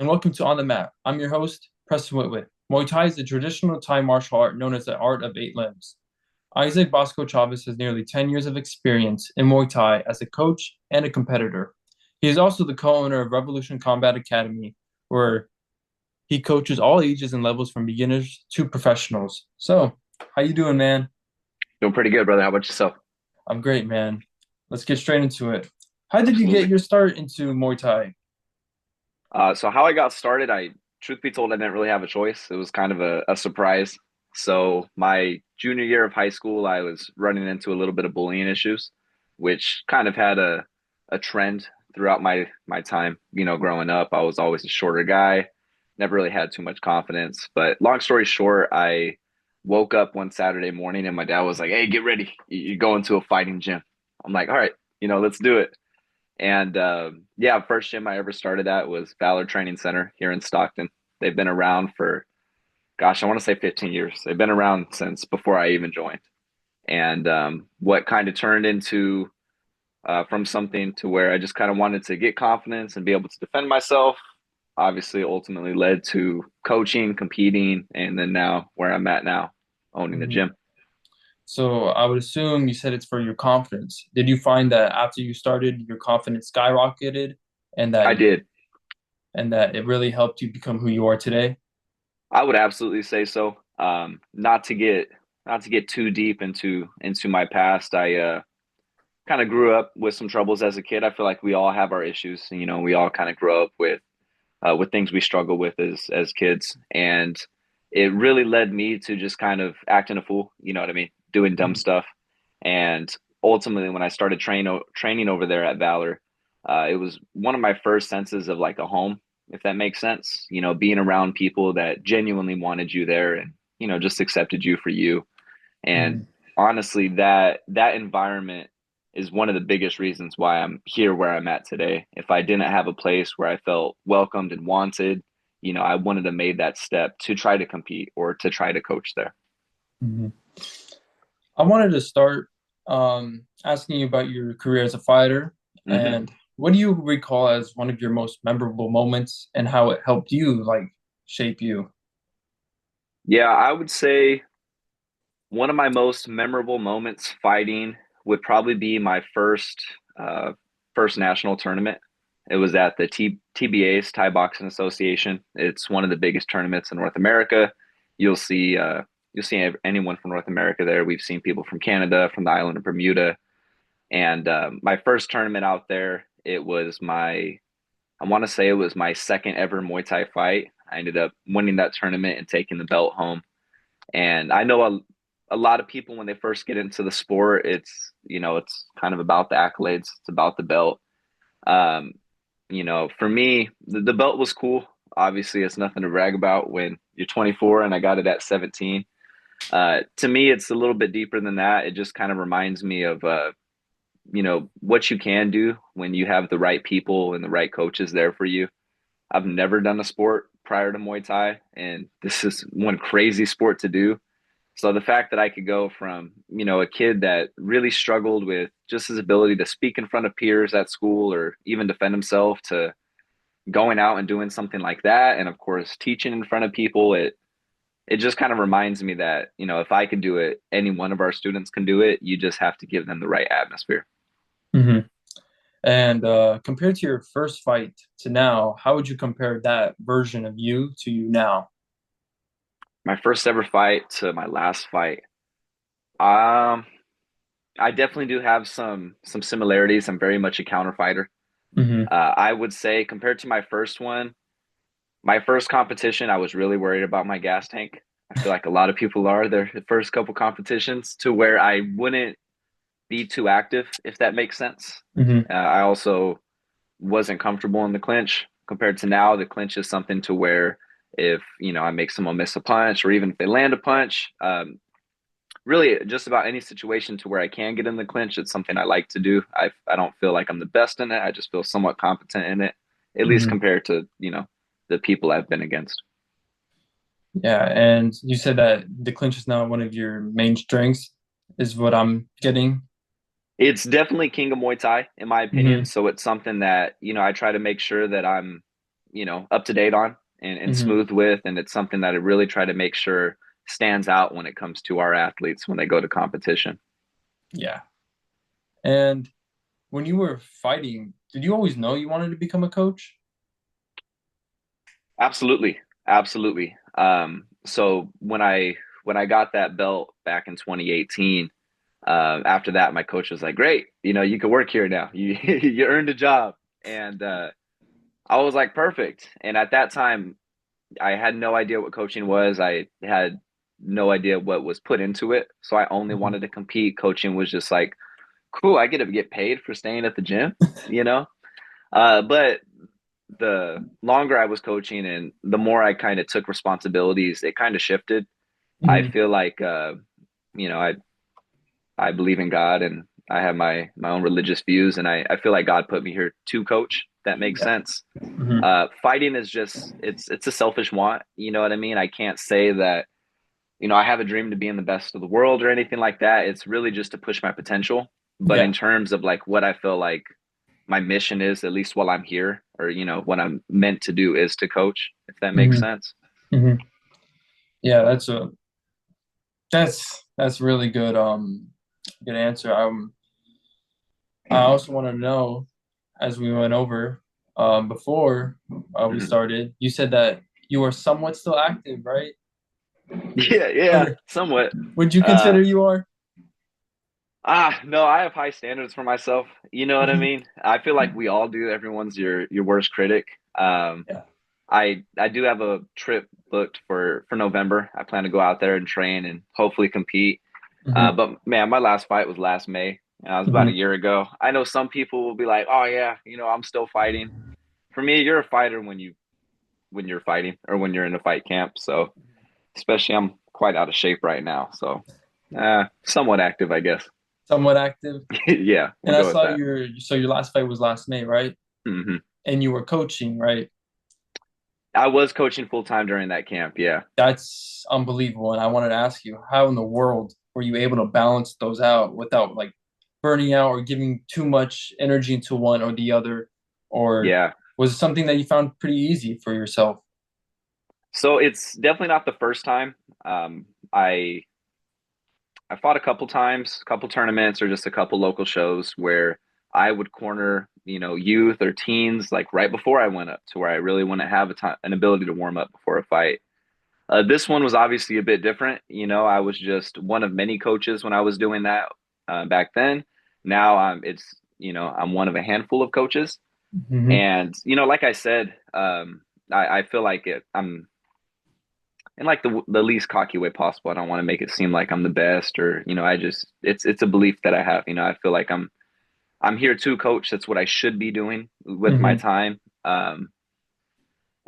and welcome to On the Mat. I'm your host, Preston Whitwit. Muay Thai is a traditional Thai martial art known as the art of eight limbs. Isaac Bosco Chavez has nearly 10 years of experience in Muay Thai as a coach and a competitor. He is also the co-owner of Revolution Combat Academy, where he coaches all ages and levels from beginners to professionals. So, how you doing, man? Doing pretty good, brother. How about yourself? I'm great, man. Let's get straight into it. How did you get Absolutely. your start into Muay Thai? So how I got started, truth be told, I didn't really have a choice. It was kind of a surprise. So my junior year of high school, I was running into a little bit of bullying issues, which kind of had a trend throughout my time, growing up. I was always a shorter guy, never really had too much confidence. But long story short, I woke up one Saturday morning and my dad was like, "Hey, get ready. You're going to a fighting gym." I'm like, "All right, let's do it." And yeah, first gym I ever started at was Valor Training Center here in Stockton. They've been around for, gosh, I want to say 15 years. They've been around since before I even joined. And what kind of turned into from something to where I just kind of wanted to get confidence and be able to defend myself, obviously ultimately led to coaching, competing, and then now where I'm at now, owning the Mhm. gym. So I would assume you said it's for your confidence. Did you find that after you started, your confidence skyrocketed and I did. that it really helped you become who you are today? I would absolutely say so. Not to get too deep into my past. I kind of grew up with some troubles as a kid. I feel like we all have our issues. We all kind of grow up with things we struggle with as kids, and it really led me to just kind of acting a fool. You know what I mean? Doing dumb Mhm. stuff, and ultimately, when I started training over there at Valor, it was one of my first senses of like a home, if that makes sense. Being around people that genuinely wanted you there and just accepted you for you. And Mhm. honestly, that environment is one of the biggest reasons why I'm here where I'm at today. If I didn't have a place where I felt welcomed and wanted, I wouldn't have made that step to try to compete or to try to coach there. Mhm. I wanted to start asking you about your career as a fighter Hmm. and what do you recall as one of your most memorable moments and how it helped you shape you? Yeah, I would say one of my most memorable moments fighting would probably be my first national tournament. It was at the TBA's Thai Boxing Association. It's one of the biggest tournaments in North America. You'll see you'll see anyone from North America there. We've seen people from Canada, from the island of Bermuda, and my first tournament out there. I want to say it was my second ever Muay Thai fight. I ended up winning that tournament and taking the belt home. And I know a lot of people when they first get into the sport, it's kind of about the accolades, it's about the belt. Um, for me, the belt was cool. Obviously, it's nothing to brag about when you're 24 and I got it at 17. To me, it's a little bit deeper than that. It just kind of reminds me of what you can do when you have the right people and the right coaches there for you. I've never done a sport prior to Muay Thai, and this is one crazy sport to do. So the fact that I could go from, a kid that really struggled with just his ability to speak in front of peers at school or even defend himself to going out and doing something like that, and of course teaching in front of people, it just kind of reminds me that, if I could do it, any one of our students can do it. You just have to give them the right atmosphere. Mhm. And compared to your first fight to now, how would you compare that version of you to you now? My first ever fight to my last fight. Um, I definitely do have some similarities. I'm very much a counter fighter. Hmm. I would say compared to my first competition, I was really worried about my gas tank. I feel like a lot of people are their first couple competitions to where I wouldn't be too active, if that makes sense. Hmm. I also wasn't comfortable in the clinch compared to now. The clinch is something to where if I make someone miss a punch or even if they land a punch, really just about any situation to where I can get in the clinch, it's something I like to do. I don't feel like I'm the best in it. I just feel somewhat competent in it, at least Hmm. compared to the people I've been against. Yeah, and you said that the clinch is not one of your main strengths, is what I'm getting. It's definitely King of Muay Thai, in my opinion. Hmm. So it's something that, I try to make sure that I'm up to date on and Hmm. smooth with. And it's something that I really try to make sure stands out when it comes to our athletes when they go to competition. Yeah. And when you were fighting, did you always know you wanted to become a coach? Absolutely. Absolutely. So when I got that belt back in 2018, after that, my coach was like, "Great, you can work here now. You you earned a job." And I was like, "Perfect." And at that time, I had no idea what coaching was. I had no idea what was put into it. So I only Hmm. wanted to compete. Coaching was just like, cool, I get to get paid for staying at the gym, you know? But the longer I was coaching and the more I kind of took responsibilities, it kind of shifted. I Hmm. feel like, you know, I believe in God and I have my own religious views. And I feel like God put me here to coach. That makes Yeah. sense. Hmm. Fighting is just, it's a selfish want. You know what I mean? I can't say that, I have a dream to be in the best of the world or anything like that. It's really just to push my potential. But in Yeah. terms of like what I feel like my mission is, at least while I'm here, or what I'm meant to do is to coach, if that makes Hmm. sense. Hmm. Yeah, that's really good. Good answer. I also want to know, as we went over, before we Mhm. started, you said that you are somewhat still active, right? Yeah, yeah, Or somewhat. would you Uh, consider you are? no, I have high standards for myself. You know what I Mhm. mean? I feel like we all do. Everyone's your worst critic. Um, Yeah. I do have a trip booked for November. I plan to go out there and train and hopefully compete. Hmm. But man, my last fight was last May. It was about a Hmm. year ago. I know some people will be like, "Oh yeah, I'm still fighting." For me, you're a fighter when you're fighting or when you're in a fight camp. So, especially I'm quite out of shape right now. So, somewhat active, I guess. Somewhat active. Yeah, we'll And I go with saw that. your last fight was last May, right? Hmm. And you were coaching, right? I was coaching full time during that camp. Yeah. That's unbelievable. And I wanted to ask you, how in the world were you able to balance those out without like burning out or giving too much energy into one or the other? Or Yeah. was it something that you found pretty easy for yourself? So it's definitely not the first time. Um, I I fought a couple times, a couple tournaments, or just a couple local shows where I would corner, youth or teens like right before I went up to where I really want to have an ability to warm up before a fight. This one was obviously a bit different. I was just one of many coaches when I was doing that back then. Now I'm one of a handful of coaches, Hmm. and like I said, I feel like I'm in like the least cocky way possible. I don't want to make it seem like I'm the best or I just it's a belief that I have. I feel like I'm here to coach. That's what I should be doing with my Hmm. time. Um,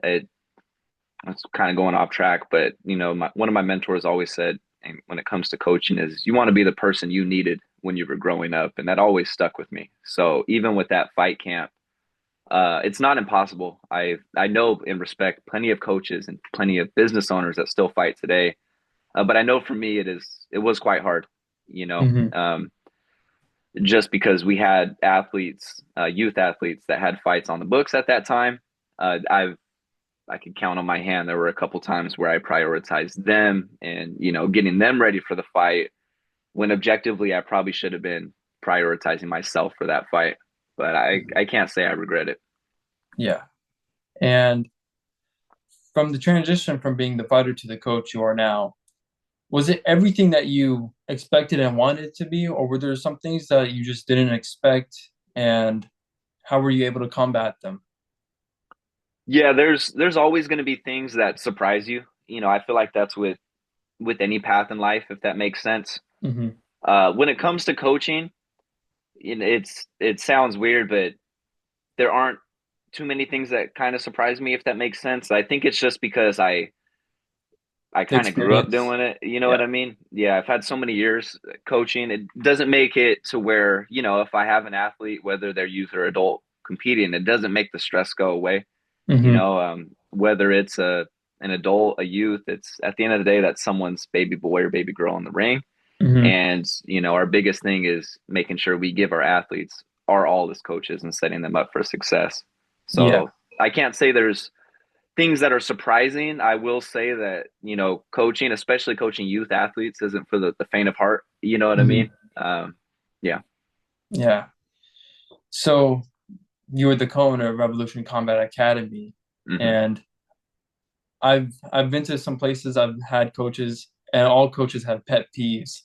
it, it's kind of going off track, but one of my mentors always said, and when it comes to coaching, is you want to be the person you needed when you were growing up, and that always stuck with me. So even with that fight camp, it's not impossible. I know and respect plenty of coaches and plenty of business owners that still fight today. But I know for me, it was quite hard, you know, Hmm. um, just because we had athletes, youth athletes that had fights on the books at that time. I could count on my hand. There were a couple times where I prioritized them and getting them ready for the fight when objectively I probably should have been prioritizing myself for that fight. But I can't say I regret it. Yeah. And from the transition from being the fighter to the coach you are now, was it everything that you expected and wanted it to be, or were there some things that you just didn't expect? And how were you able to combat them? Yeah, there's always going to be things that surprise you. I feel like that's with any path in life, if that makes sense. Hmm. When it comes to coaching, it sounds weird, but there aren't too many things that kind of surprise me, if that makes sense. I think it's just because I The kind of grew up experience. doing it. You know what Yeah. I mean? Yeah, I've had so many years coaching. It doesn't make it to where if I have an athlete, whether they're youth or adult competing, it doesn't make the stress go away. Hmm. Whether it's an adult, a youth, it's at the end of the day that's someone's baby boy or baby girl in the ring. Hmm. And, our biggest thing is making sure we give our athletes our all as coaches and setting them up for success. Yeah. So I can't say there's things that are surprising. I will say that, coaching, especially coaching youth athletes, isn't for the faint of heart. You know what I mean? Hmm. Um, yeah. Yeah. So you were the co-owner of Revolution Combat Academy, Hmm. and I've been to some places. I've had coaches, and all coaches have pet peeves.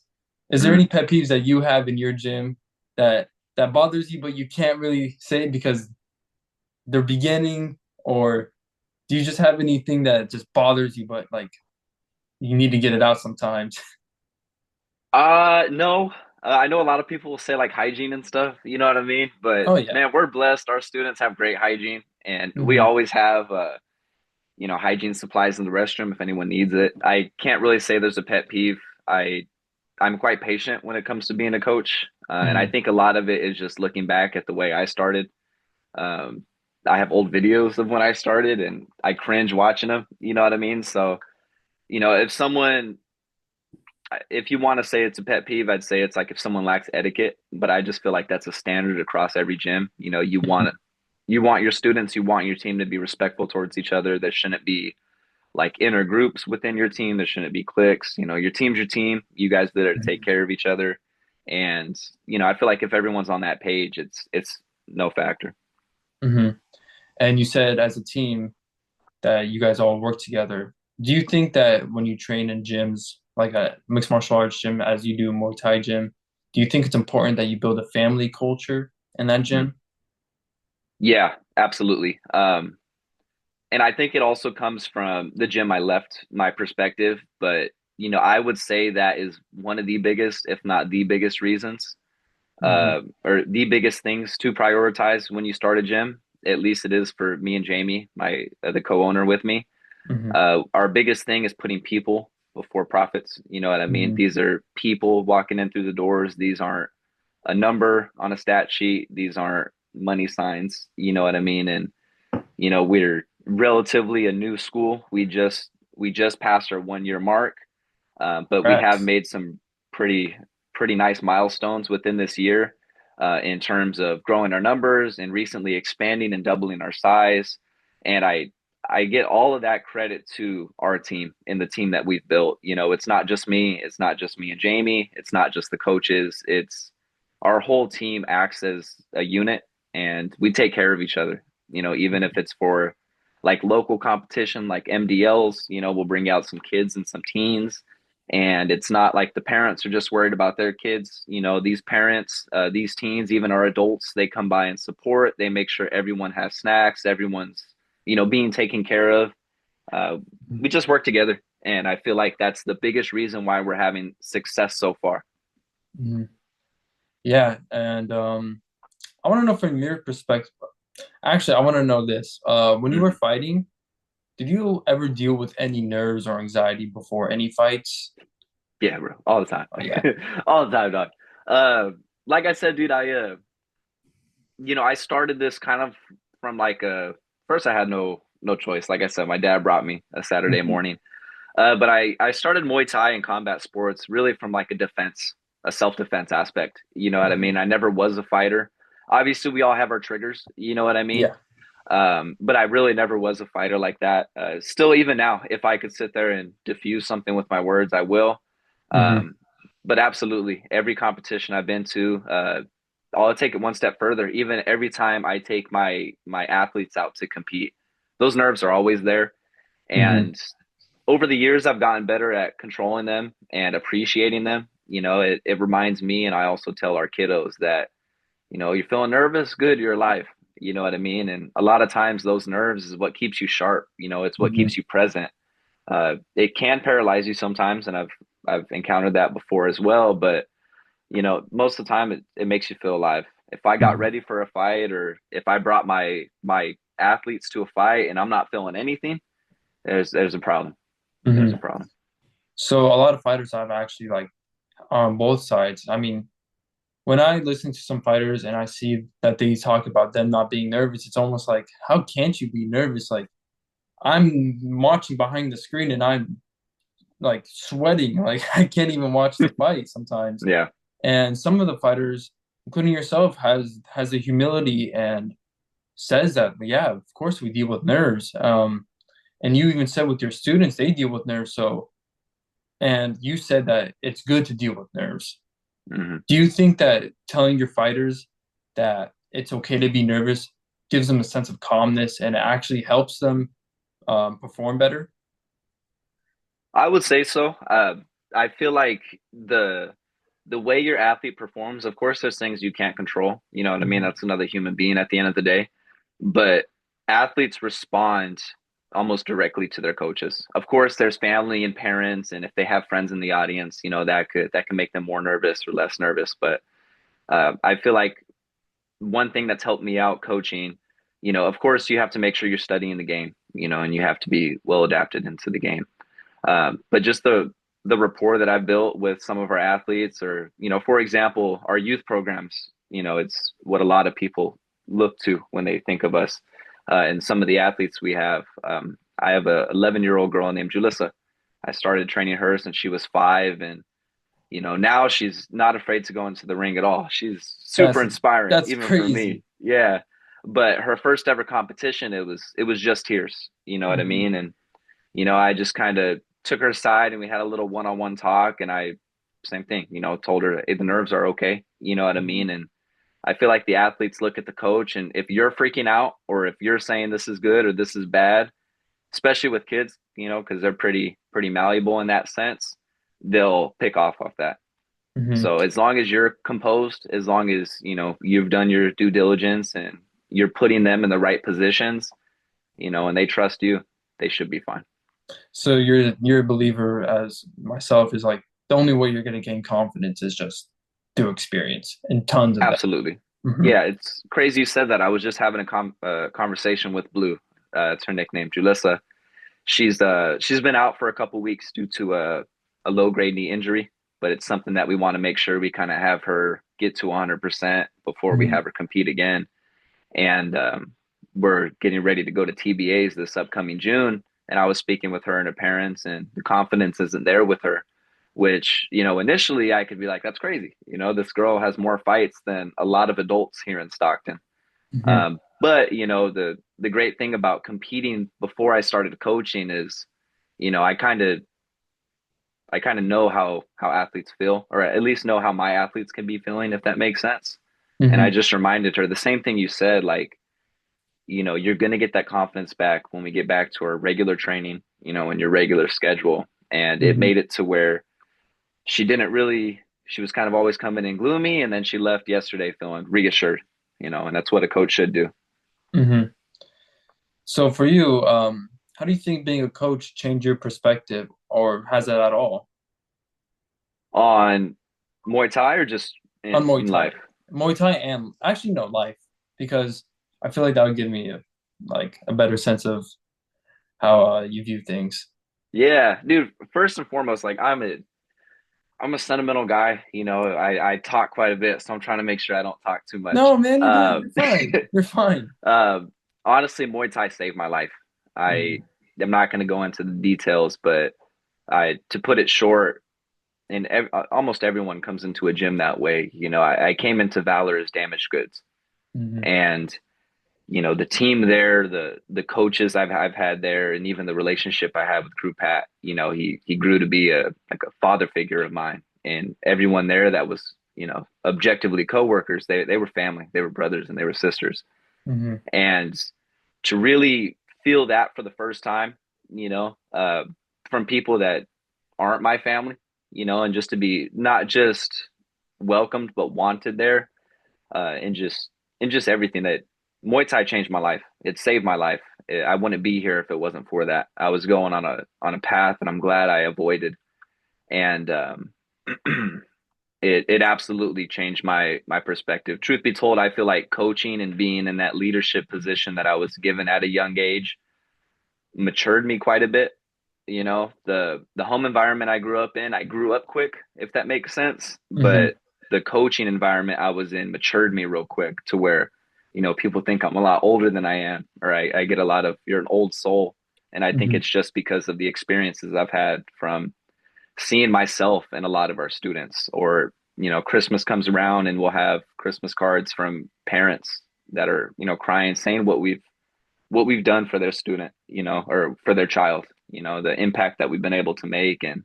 Is there Mm. any pet peeves that you have in your gym that bothers you, but you can't really say because they're beginning, or do you just have anything that just bothers you, but like you need to get it out sometimes? No. I know a lot of people will say like hygiene and stuff, you know what I mean? But Oh yeah. man, we're blessed. Our students have great hygiene, and we Hmm. always have hygiene supplies in the restroom if anyone needs it. I can't really say there's a pet peeve. I'm quite patient when it comes to being a coach, and I Hmm. think a lot of it is just looking back at the way I started. Um, I have old videos of when I started, and I cringe watching them. You know what I mean? So, if you want to say it's a pet peeve, I'd say it's like if someone lacks etiquette. But I just feel like that's a standard across every gym. You want your students, you want your team to be respectful towards each other. There shouldn't be like inner groups within your team. There shouldn't be cliques. Your team's your team. You guys there to take care of each other. And I feel like if everyone's on that page, it's no factor. Hmm. And you said as a team that you guys all work together. Do you think that when you train in gyms, like a mixed martial arts gym, as you do a Muay Thai gym, do you think it's important that you build a family culture in that Mm. gym? Yeah, absolutely. And I think it also comes from the gym I left, my perspective. But I would say that is one of the biggest, if not the biggest reasons, Hmm. or the biggest things to prioritize when you start a gym. At least it is for me and Jamie, my the co-owner with me. Hmm. Our biggest thing is putting people before profits. You know what I mean? Hmm. These are people walking in through the doors. These aren't a number on a stat sheet. These aren't money signs. You know what I mean? And we're relatively a new school. We just passed our 1 year mark, but we have Congrats. made some pretty pretty nice milestones within this year, in terms of growing our numbers and recently expanding and doubling our size. And I get all of that credit to our team and the team that we've built. It's not just me. It's not just me and Jamie. It's not just the coaches. It's our whole team acts as a unit, and we take care of each other. Even if it's for like local competition, like MDLs, we'll bring out some kids and some teens. And it's not like the parents are just worried about their kids. These parents, these teens, even our adults, they come by and support. They make sure everyone has snacks, everyone's, being taken care of. Uh, we just work together. And I feel like that's the biggest reason why we're having success so far. Hmm. Yeah, and I want to know from your perspective. Actually, I want to know this. When you were Mhm. fighting, did you ever deal with any nerves or anxiety before any fights? Yeah, bro, all the time, Oh yeah. all the time, dog. Uh, like I said, dude, I started this kind of from like first I had no choice. Like I said, my dad brought me a Saturday Hmm. morning. But I started Muay Thai and combat sports really from like a self-defense aspect. You know what I Hmm. mean? I never was a fighter. Obviously, we all have our triggers. You know what I mean? Yeah. But I really never was a fighter like that. Still, even now, if I could sit there and diffuse something with my words, I will. Hmm. Um, but absolutely, every competition I've been to, I'll take it one step further. Even every time I take my athletes out to compete, those nerves are always there. Hmm. And over the years, I've gotten better at controlling them and appreciating them. It reminds me, and I also tell our kiddos that, you're feeling nervous, good, you're alive. You know what I mean? And a lot of times, those nerves is what keeps you sharp. It's what Hmm. keeps you present. It can paralyze you sometimes, and I've encountered that before as well. But most of the time, it makes you feel alive. If I got Hmm. ready for a fight, or if I brought my athletes to a fight and I'm not feeling anything, there's a problem. There's a Hmm. problem. So a lot of fighters have actually like on both sides. I mean, when I listen to some fighters and I see that they talk about them not being nervous, it's almost like, how can't you be nervous? Like I'm watching behind the screen and I'm like sweating, like I can't even watch the fight sometimes. Yeah. And some of the fighters, including yourself, has the humility and says that, yeah, of course we deal with nerves. And you even said with your students, they deal with nerves. So, and you said that it's good to deal with nerves. Mhm. Do you think that telling your fighters that it's okay to be nervous gives them a sense of calmness and it actually helps them perform better? I would say so. I feel like the way your athlete performs, of course, there's things you can't control. You know what I mean? Mhm. That's another human being at the end of the day. But athletes respond almost directly to their coaches. Of course, there's family and parents, and if they have friends in the audience, that can make them more nervous or less nervous. But I feel like one thing that's helped me out coaching, of course, you have to make sure you're studying the game, and you have to be well adapted into the game. But just the rapport that I've built with some of our athletes, or for example, our youth programs, it's what a lot of people look to when they think of us. And some of the athletes we have, I have a 11-year-old girl named Julissa. I started training her since she was 5, and now she's not afraid to go into the ring at all. She's super That's inspiring, that's even for crazy. me. Yeah. But her first ever competition, it was just tears. You know what I Hmm. mean? And I just kind of took her aside and we had a little one-on-one talk, and I same thing, told her, hey, the nerves are okay. You know what I Hmm. mean? And I feel like the athletes look at the coach, and if you're freaking out or if you're saying this is good or this is bad, especially with kids, because they're pretty malleable in that sense, they'll pick off that. Hmm. So as long as you're composed, as long as you've done your due diligence and you're putting them in the right positions, and they trust you, they should be fine. So you're a believer as myself is like the only way you're going to gain confidence is just through experience and tons of that. Absolutely. Hmm. Yeah, it's crazy you said that. I was just having a conversation with Blue. It's her nickname, Julissa. She's been out for a couple weeks due to a low grade knee injury, but it's something that we want to make sure we kind of have her get to 100% before we Hmm. have her compete again. And we're getting ready to go to TBAs this upcoming June. And I was speaking with her and her parents, and the confidence isn't there with her, which, initially I could be like, that's crazy. This girl has more fights than a lot of adults here in Stockton. Hmm. But, the great thing about competing before I started coaching is, you know, I kind of I kind of know how athletes feel, or at least know how my athletes can be feeling, if that makes sense. And I Hmm. just reminded her the same thing you said, like, you're going to get that confidence back when we get back to our regular training, in your regular schedule. And it Hmm. made it to where she was kind of always coming in gloomy. And then she left yesterday feeling reassured, and that's what a coach should do. Hmm. So for you, how do you think being a coach changed your perspective, or has it at all On Muay Thai or just on in, Muay in Thai? life? Muay Thai and actually no life, because I feel like that would give me a better sense of how you view things. Yeah, dude, first and foremost, like I'm a sentimental guy. I talk quite a bit, so I'm trying to make sure I don't talk too much. No, man, you're good. You're fine. You're fine. Um, honestly, Muay Thai saved my life. I Hmm. am not going to go into the details, but to put it short, and almost everyone comes into a gym that way. I came into Valor as damaged goods, Hmm. and the team there, the coaches I've had there, and even the relationship I had with Crew Pat. He grew to be a father figure of mine, and everyone there that was objectively coworkers. They were family, they were brothers, and they were sisters. Hmm. And to really feel that for the first time, you know, uh, from people that aren't my family, and just to be not just welcomed but wanted there, and just everything that Muay Thai changed my life. It saved my life. I wouldn't be here if it wasn't for that. I was going on a path, and I'm glad I avoided. And it absolutely changed my perspective. Truth be told, I feel like coaching and being in that leadership position that I was given at a young age matured me quite a bit. The home environment I grew up in, I grew up quick, if that makes sense. Hmm. But the coaching environment I was in matured me real quick to where, people think I'm a lot older than I am, or I get a lot of, you're an old soul. And I think Hmm. it's just because of the experiences I've had from seeing myself in a lot of our students. Or Christmas comes around and we'll have Christmas cards from parents, that are, crying, saying what we've done for their student, or for their child, the impact that we've been able to make. And,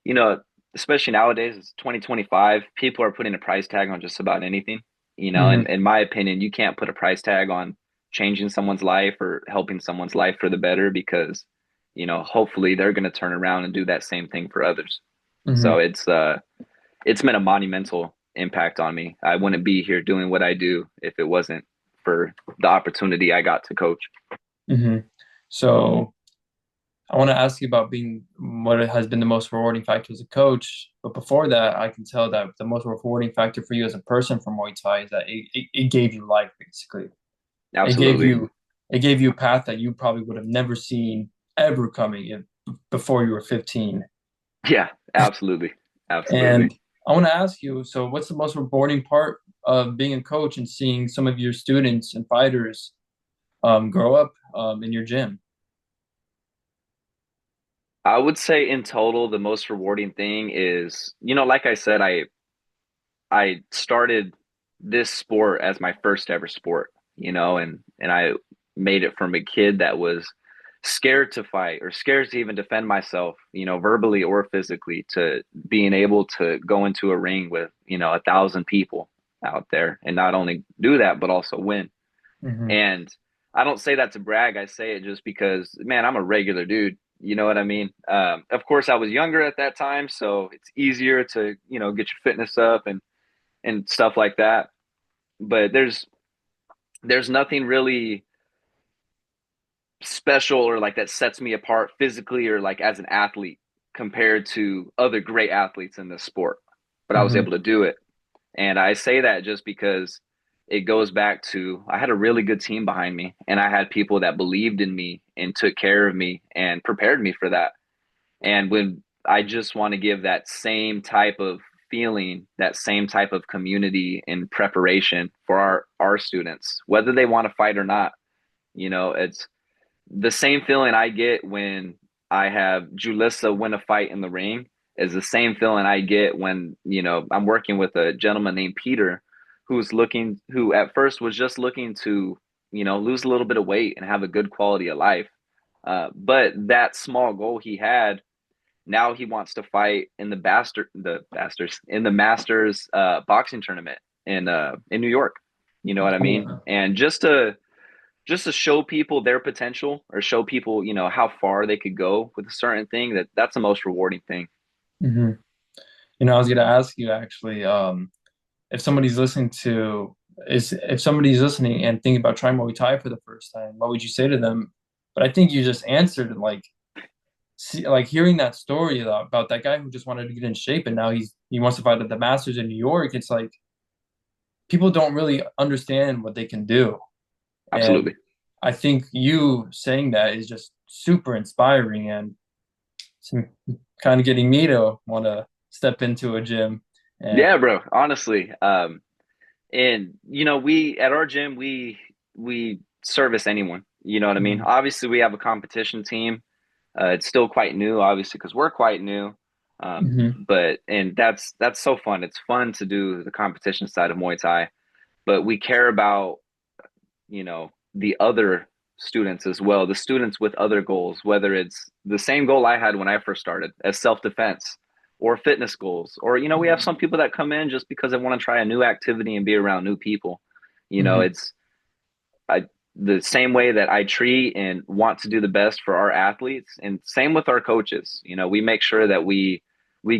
you know, especially nowadays, it's 2025, people are putting a price tag on just about anything, and Hmm. in my opinion, you can't put a price tag on changing someone's life or helping someone's life for the better because, hopefully they're going to turn around and do that same thing for others. So Hmm. it's been a monumental impact on me. I wouldn't be here doing what I do if it wasn't for the opportunity I got to coach. Hmm. So I want to ask you about being what has been the most rewarding factor as a coach. But before that, I can tell that the most rewarding factor for you as a person from Muay Thai is that it gave you life, basically. It gave Absolutely. you it gave you a path that you probably would have never seen ever coming before you were 15. Yeah, absolutely. Absolutely. And I want to ask you, so what's the most rewarding part of being a coach and seeing some of your students and fighters grow up in your gym? I would say in total, the most rewarding thing is, like I said, I started this sport as my first ever sport, and I made it from a kid that was scared to fight or scared to even defend myself, verbally or physically, to being able to go into a ring with, 1,000 people out there and not only do that, but also win. Hmm. And I don't say that to brag. I say it just because, man, I'm a regular dude. You know what I mean? Of course, I was younger at that time, so it's easier to, get your fitness up and stuff like that. But there's nothing really special or like that sets me apart physically or like as an athlete compared to other great athletes in this sport. But I was Hmm. able to do it. And I say that just because it goes back to I had a really good team behind me and I had people that believed in me and took care of me and prepared me for that. And when I just want to give that same type of feeling, that same type of community and preparation for our students, whether they want to fight or not. It's the same feeling I get when I have Julissa win a fight in the ring is the same feeling I get when, I'm working with a gentleman named Peter who at first was just looking to, lose a little bit of weight and have a good quality of life. But that small goal he had, now he wants to fight in the Masters boxing tournament in New York. You know what I mean? And just to show people their potential or show people, how far they could go with a certain thing, that's the most rewarding thing. Hmm. I was gonna ask you actually, if somebody's listening to is if somebody's listening and thinking about trying Muay Thai for the first time, what would you say to them? But I think you just answered like like hearing that story about that guy who just wanted to get in shape and now he wants to fight at the Masters in New York. It's like people don't really understand what they can do. And Absolutely. I think you saying that is just super inspiring and some kind of getting me to want to step into a gym. And Yeah, bro. Honestly. And we at our gym, we service anyone. You know what I mean? Mhm. Obviously, we have a competition team. It's still quite new, obviously, because we're quite new. Mhm. But and that's so fun. It's fun to do the competition side of Muay Thai, but we care about the other students as well, the students with other goals, whether it's the same goal I had when I first started as self-defense or fitness goals, or we have some people that come in just because they want to try a new activity and be around new people. Mhm. It's I the same way that I treat and want to do the best for our athletes, and same with our coaches. We make sure that we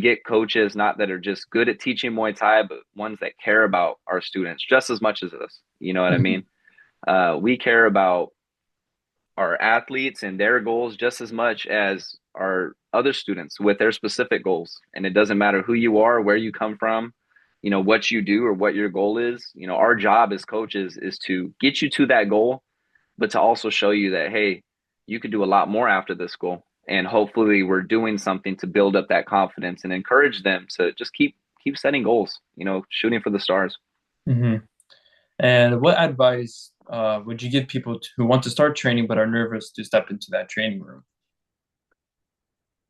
get coaches not that are just good at teaching Muay Thai, but ones that care about our students just as much as us. You know what I Mhm. mean? We care about our athletes and their goals just as much as our other students with their specific goals. And it doesn't matter who you are, where you come from, what you do or what your goal is. Our job as coaches is to get you to that goal, but to also show you that, hey, you could do a lot more after this goal. And hopefully we're doing something to build up that confidence and encourage them to just keep setting goals, shooting for the stars. Mhm. And what advice would you give people who want to start training but are nervous to step into that training room?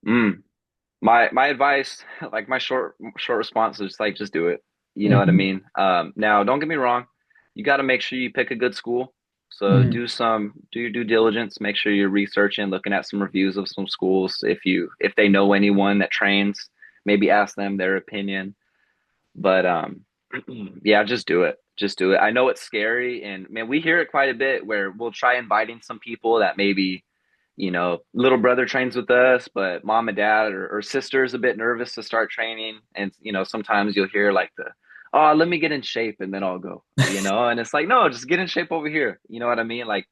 Mm. My advice, like my short response is like just do it. You know what I Mhm. mean? Now don't get me wrong. you got to make sure you pick a good school. So Hmm. do your due diligence, make sure you're researching, looking at some reviews of some schools. If they know anyone that trains, maybe ask them their opinion. But yeah, just do it. Just do it. I know it's scary, and man, we hear it quite a bit where we'll try inviting some people that maybe, little brother trains with us, but mom and dad or sister is a bit nervous to start training. And sometimes you'll hear like oh, let me get in shape and then I'll go, and it's like, no, just get in shape over here. You know what I mean? Like,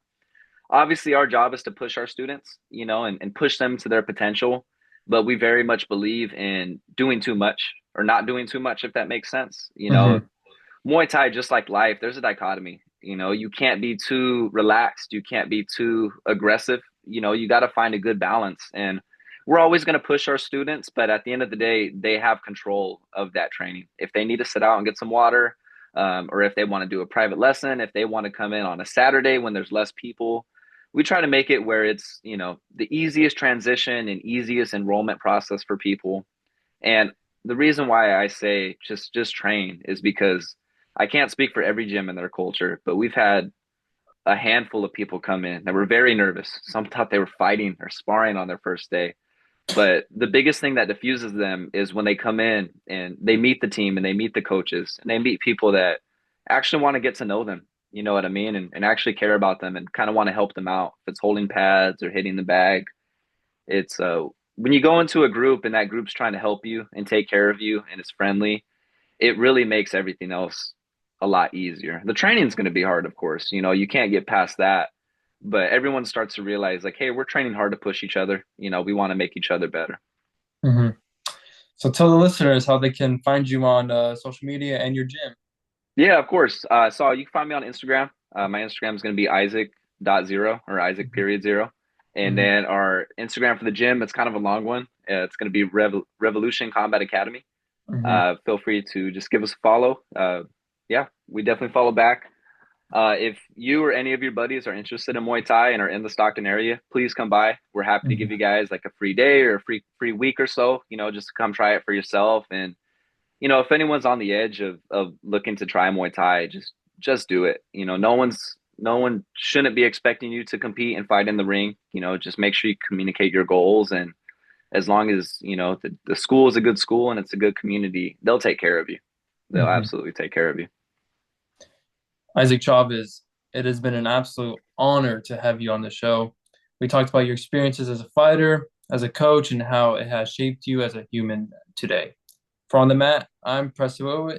obviously our job is to push our students, and push them to their potential. But we very much believe in doing too much or not doing too much, if that makes sense. Hmm. Muay Thai, just like life, there's a dichotomy. You can't be too relaxed. You can't be too aggressive. You got to find a good balance. And we're always going to push our students, but at the end of the day, they have control of that training. If they need to sit out and get some water, or if they want to do a private lesson, if they want to come in on a Saturday when there's less people, we try to make it where it's, the easiest transition and easiest enrollment process for people. And the reason why I say just train is because I can't speak for every gym in their culture, but we've had a handful of people come in that were very nervous. Some thought they were fighting or sparring on their first day. But the biggest thing that diffuses them is when they come in and they meet the team and they meet the coaches and they meet people that actually want to get to know them. You know what I mean? And actually care about them and kind of want to help them out. If it's holding pads or hitting the bag, it's when you go into a group and that group's trying to help you and take care of you and it's friendly, it really makes everything else a lot easier. The training is going to be hard, of course. You can't get past that, but everyone starts to realize like, hey, we're training hard to push each other. We want to make each other better. Hmm. So tell the listeners how they can find you on social media and your gym. Yeah, of course. So you can find me on Instagram. My Instagram is going to be Isaac.0 or Isaac Hmm. period zero. And Hmm. then our Instagram for the gym, it's kind of a long one. It's going to be Revolution Combat Academy. Hmm. Feel free to just give us a follow. Yeah, we definitely follow back. If you or any of your buddies are interested in Muay Thai and are in the Stockton area, please come by. We're happy to give you Hmm. guys like a free day or a free week or so, just to come try it for yourself. And if anyone's on the edge of looking to try Muay Thai, just do it. No one shouldn't be expecting you to compete and fight in the ring. Just make sure you communicate your goals, and as long as the school is a good school and it's a good community, they'll take care of you. They'll Hmm. absolutely take care of you. Isaac Chavez, it has been an absolute honor to have you on the show. We talked about your experiences as a fighter, as a coach, and how it has shaped you as a human today. For On the Mat, I'm Preston Wowit.